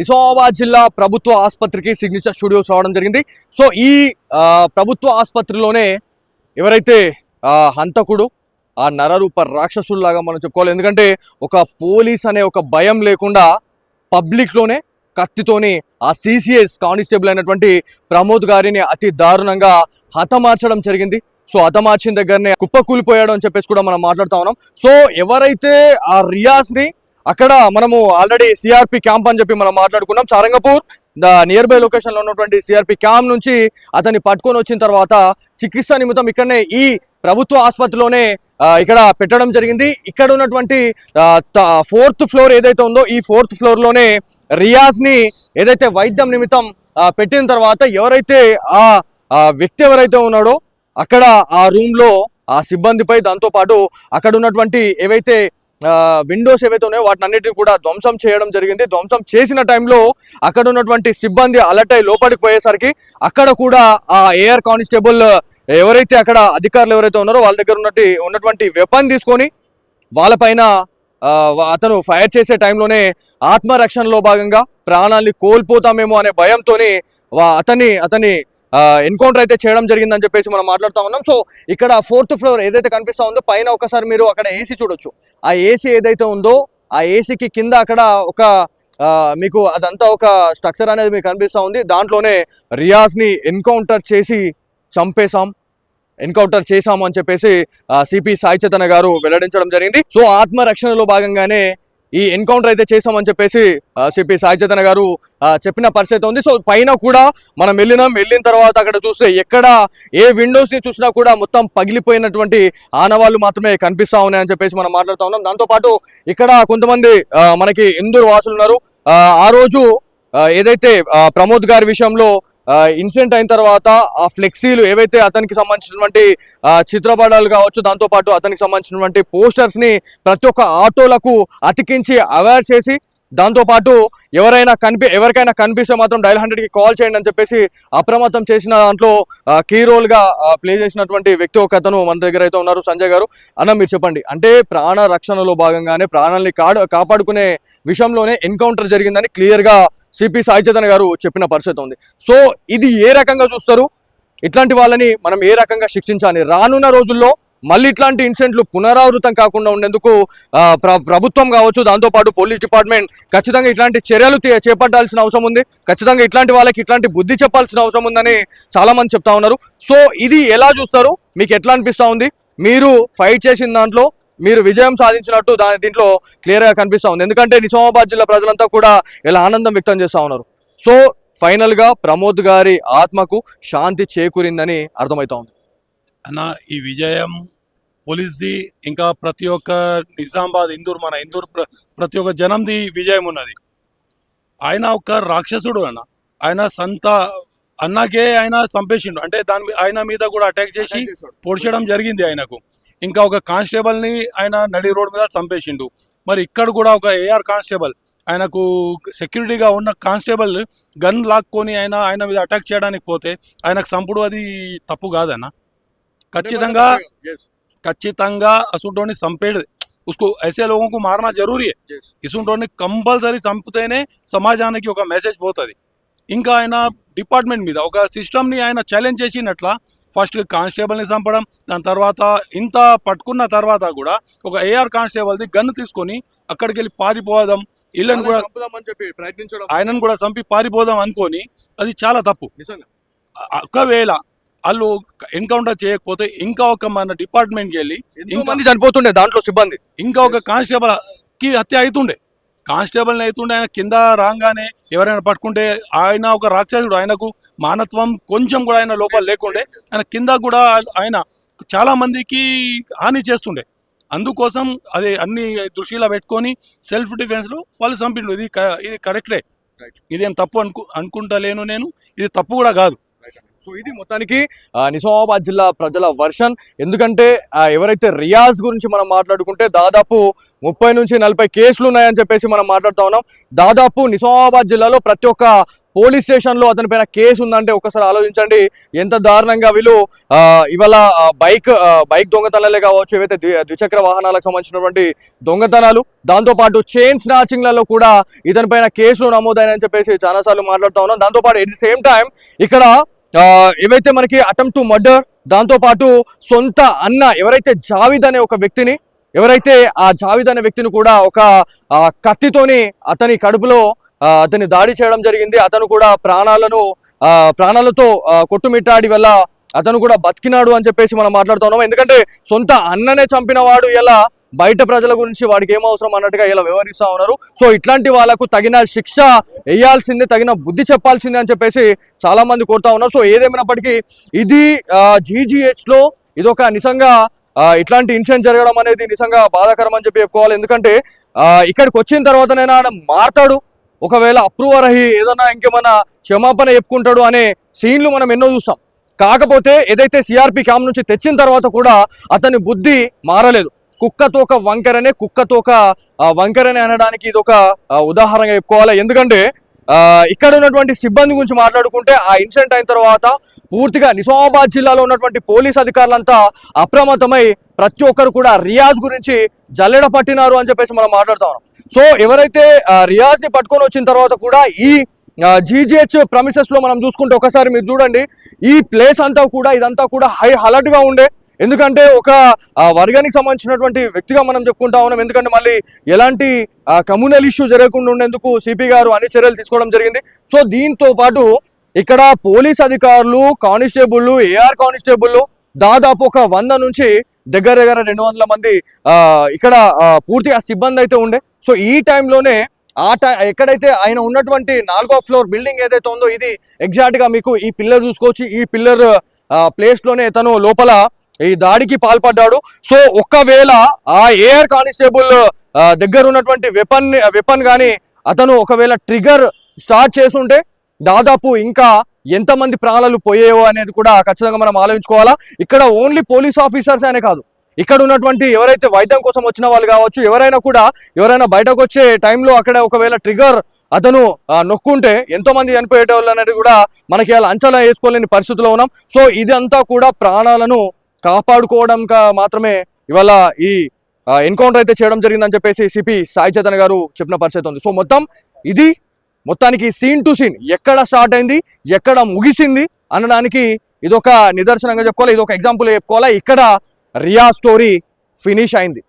నిజామాబాద్ జిల్లా ప్రభుత్వ ఆసుపత్రికి సిగ్నేచర్ స్టూడియోస్ రావడం జరిగింది. సో ఈ ప్రభుత్వ ఆసుపత్రిలోనే ఎవరైతే హంతకుడు ఆ నరరూప రాక్షసుల్లాగా మనం చెప్పుకోవాలి. ఎందుకంటే ఒక పోలీస్ అనే ఒక భయం లేకుండా పబ్లిక్లోనే కత్తితోని ఆ సిసిఎస్ కానిస్టేబుల్ అయినటువంటి ప్రమోద్ గారిని అతి దారుణంగా హతమార్చడం జరిగింది. సో హతమార్చిన దగ్గరనే కుప్పకూలిపోయాడు అని చెప్పేసి కూడా మనం మాట్లాడుతూ ఉన్నాం. సో ఎవరైతే ఆ రియాజ్ని అక్కడ మనము ఆల్రెడీ సిఆర్పి క్యాంప్ అని చెప్పి మనం మాట్లాడుకున్నాం. సారంగపూర్ నియర్ బై లొకేషన్ లో ఉన్నటువంటి సిఆర్పి క్యాంప్ నుంచి అతన్ని పట్టుకొని వచ్చిన తర్వాత చికిత్స నిమిత్తం ఇక్కడనే ఈ ప్రభుత్వ ఆసుపత్రిలోనే ఇక్కడ పెట్టడం జరిగింది. ఇక్కడ ఉన్నటువంటి 4th ఫ్లోర్ ఏదైతే ఉందో ఈ 4th ఫ్లోర్ లోనే రియాజ్ ని ఏదైతే వైద్యం నిమిత్తం పెట్టిన తర్వాత ఎవరైతే ఆ వ్యక్తి ఎవరైతే ఉన్నాడో అక్కడ ఆ రూమ్ లో ఆ సిబ్బందిపై దాంతో పాటు అక్కడ ఉన్నటువంటి ఏవైతే విండోస్ ఏవైతే ఉన్నాయో వాటిని అన్నిటిని కూడా ధ్వంసం చేయడం జరిగింది. ధ్వంసం చేసిన టైంలో అక్కడ ఉన్నటువంటి సిబ్బంది అలర్ట్ అయి లోపలికి పోయేసరికి అక్కడ కూడా ఆ ఏఆర్ కానిస్టేబుల్ ఎవరైతే అక్కడ అధికారులు ఎవరైతే ఉన్నారో వాళ్ళ దగ్గర ఉన్నటువంటి వెపన్ తీసుకొని వాళ్ళపైన అతను ఫైర్ చేసే టైంలోనే ఆత్మరక్షణలో భాగంగా ప్రాణాలని కోల్పోతామేమో అనే భయంతోని అతని ఎన్కౌంటర్ అయితే చేయడం జరిగిందని చెప్పేసి మనం మాట్లాడుతూ ఉన్నాం. సో ఇక్కడ 4th ఫ్లోర్ ఏదైతే కనిపిస్తూ ఉందో పైన ఒకసారి మీరు అక్కడ ఏసీ చూడొచ్చు. ఆ ఏసీ ఏదైతే ఉందో ఆ ఏసీకి కింద అక్కడ ఒక మీకు అదంతా ఒక స్ట్రక్చర్ అనేది మీకు కనిపిస్తూ ఉంది. దాంట్లోనే రియాజ్ని ఎన్కౌంటర్ చేశాము అని చెప్పేసి సిపి సాయి చైతన్య గారు వెల్లడించడం జరిగింది. సో ఆత్మరక్షణలో భాగంగానే ఈ ఎన్కౌంటర్ అయితే చేసామని చెప్పేసి సిపి సాయి చైతన్య గారు చెప్పిన పరిస్థితి ఉంది. సో పైన కూడా మనం వెళ్ళిన తర్వాత అక్కడ చూస్తే ఎక్కడ ఏ విండోస్ ని చూసినా కూడా మొత్తం పగిలిపోయినటువంటి ఆనవాళ్ళు మాత్రమే కనిపిస్తా ఉన్నాయని చెప్పేసి మనం మాట్లాడుతూ ఉన్నాం. దాంతోపాటు ఇక్కడ కొంతమంది మనకి ఇందూరు వాసులు ఉన్నారు. ఆ రోజు ఏదైతే ప్రమోద్ గారి విషయంలో ఇన్సిడెంట్ అయిన తర్వాత ఆ ఫ్లెక్సీలు ఏవైతే అతనికి సంబంధించినటువంటి చిత్రపటాలు కావచ్చు, దాంతోపాటు అతనికి సంబంధించినటువంటి పోస్టర్స్ ని ప్రతి ఒక్క ఆటోలకు అతికించి అవేర్ చేసి దాంతోపాటు ఎవరికైనా కనిపిస్తే మాత్రం డయల్ 100కి కాల్ చేయండి అని చెప్పేసి అప్రమత్తం చేసిన దాంట్లో కీ రోల్ గా ప్లే చేసినటువంటి వ్యక్తి ఒక అతను మన దగ్గర అయితే ఉన్నారు. సంజయ్ గారు, అన్న మీరు చెప్పండి. అంటే ప్రాణ రక్షణలో భాగంగానే ప్రాణాలని కాపాడుకునే విషయంలోనే ఎన్కౌంటర్ జరిగిందని క్లియర్ గా సిపి సాయి చైతన్య గారు చెప్పిన పరిస్థితి ఉంది. సో ఇది ఏ రకంగా చూస్తారు? ఇట్లాంటి వాళ్ళని మనం ఏ రకంగా శిక్షించాలి? రానున్న రోజుల్లో మళ్ళీ ఇట్లాంటి ఇన్సిడెంట్లు పునరావృతం కాకుండా ఉండేందుకు ప్రభుత్వం కావచ్చు, దాంతోపాటు పోలీస్ డిపార్ట్మెంట్ ఖచ్చితంగా ఇట్లాంటి చర్యలు చేపట్టాల్సిన అవసరం ఉంది. ఖచ్చితంగా ఇట్లాంటి వాళ్ళకి ఇట్లాంటి బుద్ధి చెప్పాల్సిన అవసరం ఉందని చాలా మంది చెప్తా ఉన్నారు. సో ఇది ఎలా చూస్తారు? మీకు ఎట్లా అనిపిస్తూ ఉంది? మీరు ఫైట్ చేసిన దాంట్లో మీరు విజయం సాధించినట్టు దీంట్లో క్లియర్గా కనిపిస్తూ ఉంది. ఎందుకంటే నిజామాబాద్ జిల్లా ప్రజలంతా కూడా ఇలా ఆనందం వ్యక్తం చేస్తూ ఉన్నారు. సో ఫైనల్గా ప్రమోద్ గారి ఆత్మకు శాంతి చేకూరిందని అర్థమవుతా ఉంది. అన్న, ఈ విజయం పోలీస్ది, ఇంకా ప్రతి ఒక్క నిజామాబాద్ మన ఇందూర్ ప్రతి ఒక్క జనంది విజయం ఉన్నది. ఆయన ఒక రాక్షసుడు అన్న. ఆయన సంత అన్నకే ఆయన చంపేసిండు. అంటే ఆయన మీద కూడా అటాక్ చేసి పొడిచడం జరిగింది ఆయనకు. ఇంకా ఒక కానిస్టేబుల్ని ఆయన నడి రోడ్ మీద చంపేసిండు. మరి ఇక్కడ కూడా ఒక ఏఆర్ కానిస్టేబుల్, ఆయనకు సెక్యూరిటీగా ఉన్న కానిస్టేబుల్ గన్ లాక్కొని ఆయన మీద అటాక్ చేయడానికి పోతే ఆయనకు చంపుడు అది తప్పు కాదన్న. ఖచ్చితంగా असुंटोनी संपेड़ उसको ऐसे लोगों को मारना जरूरी है. इसुंटोनी कंपल्सरी చంపితేనే సమాజానికి ఒక మెసేజ్ పోతుంది. ఇంకా ఆయన డిపార్ట్మెంట్ మీద ఒక సిస్టమ్ని ఆయన ఛాలెంజ్ చేసినట్ల ఫస్ట్ కానిస్టేబుల్ని చంపడం, దాని తర్వాత ఇంత పట్టుకున్న తర్వాత కూడా ఒక ఏఆర్ కానిస్టేబుల్ది గన్ను తీసుకొని అక్కడికి వెళ్ళి పారిపోదాం, ఇళ్ళని కూడా ఆయనను కూడా చంపి పారిపోదాం అనుకొని అది చాలా తప్పు. ఒకవేళ వాళ్ళు ఎన్కౌంటర్ చేయకపోతే ఇంకా ఒక మన డిపార్ట్మెంట్కి వెళ్ళి ఇంకొంతమంది చనిపోతుండే, దాంట్లో సిబ్బంది ఇంకా ఒక కానిస్టేబుల్ కి హత్య అవుతుండే. కానిస్టేబుల్ని అవుతుండే. ఆయన కింద రాగానే ఎవరైనా పట్టుకుంటే ఆయన ఒక రాక్షసుడు. ఆయనకు మానత్వం కొంచెం కూడా ఆయన లోపల లేకుండే. ఆయన కింద కూడా ఆయన చాలా మందికి హాని చేస్తుండే. అందుకోసం అది అన్ని దృష్టిలో పెట్టుకొని సెల్ఫ్ డిఫెన్స్లో వాళ్ళు చంపిండు. ఇది కరెక్టే, ఇదేం తప్పు అనుకుంటలేను నేను. ఇది తప్పు కూడా కాదు. సో ఇది మొత్తానికి నిజామాబాద్ జిల్లా ప్రజల వర్షన్. ఎందుకంటే ఎవరైతే రియాజ్ గురించి మనం మాట్లాడుకుంటే దాదాపు 30 నుంచి 40 కేసులు ఉన్నాయని చెప్పేసి మనం మాట్లాడుతూ ఉన్నాం. దాదాపు నిజామాబాద్ జిల్లాలో ప్రతి ఒక్క పోలీస్ స్టేషన్ లో అతని పైన కేసు ఉందంటే ఒకసారి ఆలోచించండి ఎంత దారుణంగా వీళ్ళు ఇవాళ బైక్ దొంగతనాలే కావచ్చు, ఏవైతే ద్విచక్ర వాహనాలకు సంబంధించినటువంటి దొంగతనాలు, దాంతో పాటు చైన్ స్నాచింగ్లలో కూడా ఇతని పైన కేసులు నమోదైనని చెప్పేసి చాలా సార్లు మాట్లాడుతా ఉన్నాం. దాంతో పాటు ఎట్ ది సేమ్ టైం ఇక్కడ ఏవైతే మనకి అటెంప్ట్ టు మర్డర్, దాంతో పాటు సొంత అన్న ఎవరైతే జావిద్ అనే ఒక వ్యక్తిని, ఎవరైతే ఆ జావిద్ అనే వ్యక్తిని కూడా ఒక కత్తితోని అతని కడుపులో అతన్ని దాడి చేయడం జరిగింది. అతను కూడా ప్రాణాలతో కొట్టుమిట్టాడి వల్ల అతను కూడా బతికినాడు అని చెప్పేసి మనం మాట్లాడుతున్నాం. ఎందుకంటే సొంత అన్ననే చంపిన వాడు ఇలా బయట ప్రజల గురించి వాడికి ఏం అవసరం అన్నట్టుగా ఇలా వ్యవహరిస్తా ఉన్నారు. సో ఇట్లాంటి వాళ్ళకు తగిన శిక్ష వేయాల్సిందే, తగిన బుద్ధి చెప్పాల్సిందే అని చెప్పేసి చాలా మంది కోరుతా ఉన్నారు. సో ఏదేమైనప్పటికీ ఇది GGH లో ఇదొక నిజంగా ఇట్లాంటి ఇన్సిడెంట్ జరగడం అనేది నిజంగా బాధాకరం అని చెప్పి చెప్పుకోవాలి. ఎందుకంటే ఇక్కడికి వచ్చిన తర్వాతనైనా ఆడ మారతాడు, ఒకవేళ అప్రూవర్ అయ్యి ఏదన్నా ఇంకేమన్నా క్షమాపణ చెప్పుకుంటాడు అనే సీన్లు మనం ఎన్నో చూస్తాం. కాకపోతే ఏదైతే సిఆర్పి క్యాంప్ నుంచి తెచ్చిన తర్వాత కూడా అతని బుద్ధి మారలేదు. కుక్కతోక వంకరనే అనడానికి ఇది ఒక ఉదాహరణగా చెప్పుకోవాలి. ఎందుకంటే ఇక్కడ ఉన్నటువంటి సిబ్బంది గురించి మాట్లాడుకుంటే ఆ ఇన్సిడెంట్ అయిన తర్వాత పూర్తిగా నిజామాబాద్ జిల్లాలో ఉన్నటువంటి పోలీస్ అధికారులంతా అప్రమత్తమై ప్రతి ఒక్కరు కూడా రియాజ్ గురించి జల్లెడ పట్టినారు అని చెప్పేసి మనం మాట్లాడుతా ఉన్నాం. సో ఎవరైతే రియాజ్ ని పట్టుకొని వచ్చిన తర్వాత కూడా ఈ GGH ప్రమిసెస్ లో మనం చూసుకుంటే ఒకసారి మీరు చూడండి, ఈ ప్లేస్ అంతా కూడా ఇదంతా కూడా హై అలర్ట్ గా ఉండే. ఎందుకంటే ఒక వర్గానికి సంబంధించినటువంటి వ్యక్తిగా మనం చెప్పుకుంటా ఉన్నాం. ఎందుకంటే మళ్ళీ ఎలాంటి కమ్యూనల్ ఇష్యూ జరగకుండా ఉండేందుకు సిపి గారు అన్ని చర్యలు తీసుకోవడం జరిగింది. సో దీంతో పాటు ఇక్కడ పోలీస్ అధికారులు, కానిస్టేబుల్, AR కానిస్టేబుల్ దాదాపు ఒక 100 నుంచి దగ్గర 200 మంది ఇక్కడ పూర్తిగా సిబ్బంది అయితే ఉండే. సో ఈ టైంలోనే ఎక్కడైతే ఆయన ఉన్నటువంటి 4వ ఫ్లోర్ బిల్డింగ్ ఏదైతే ఉందో ఇది ఎగ్జాక్ట్ గా మీకు ఈ పిల్లర్ చూసుకోవచ్చు. ఈ పిల్లర్ ప్లేస్ లోనే తను లోపల ఈ దాడికి పాల్పడ్డాడు. సో ఒకవేళ ఆ AR కానిస్టేబుల్ దగ్గర ఉన్నటువంటి వెపన్ కానీ అతను ఒకవేళ ట్రిగర్ స్టార్ట్ చేసుంటే దాదాపు ఇంకా ఎంతమంది ప్రాణాలు పోయేవో అనేది కూడా ఖచ్చితంగా మనం ఆలోచించుకోవాలా. ఇక్కడ ఓన్లీ పోలీస్ ఆఫీసర్స్ అనే కాదు, ఇక్కడ ఉన్నటువంటి ఎవరైతే వైద్యం కోసం వచ్చిన వాళ్ళు కావచ్చు, ఎవరైనా బయటకు వచ్చే టైంలో అక్కడ ఒకవేళ ట్రిగర్ అతను నొక్కుంటే ఎంతో మంది చనిపోయేటోళ్ళు అనేది కూడా మనకి అలా అంచనా వేసుకోలేని పరిస్థితిలో ఉన్నాం. సో ఇదంతా కూడా ప్రాణాలను కాపాడుకోవడం మాత్రమే ఇవాళ ఈ ఎన్కౌంటర్ అయితే చేయడం జరిగిందని చెప్పేసి సిపి సాయి చైతన్య గారు చెప్పిన పరిస్థితి ఉంది. సో మొత్తానికి సీన్ టు సీన్ ఎక్కడ స్టార్ట్ అయింది, ఎక్కడ ముగిసింది అనడానికి ఇదొక నిదర్శనంగా చెప్పుకోవాలి, ఇదొక ఎగ్జాంపుల్ చెప్పుకోవాలి. ఇక్కడ రియా స్టోరీ ఫినిష్ అయింది.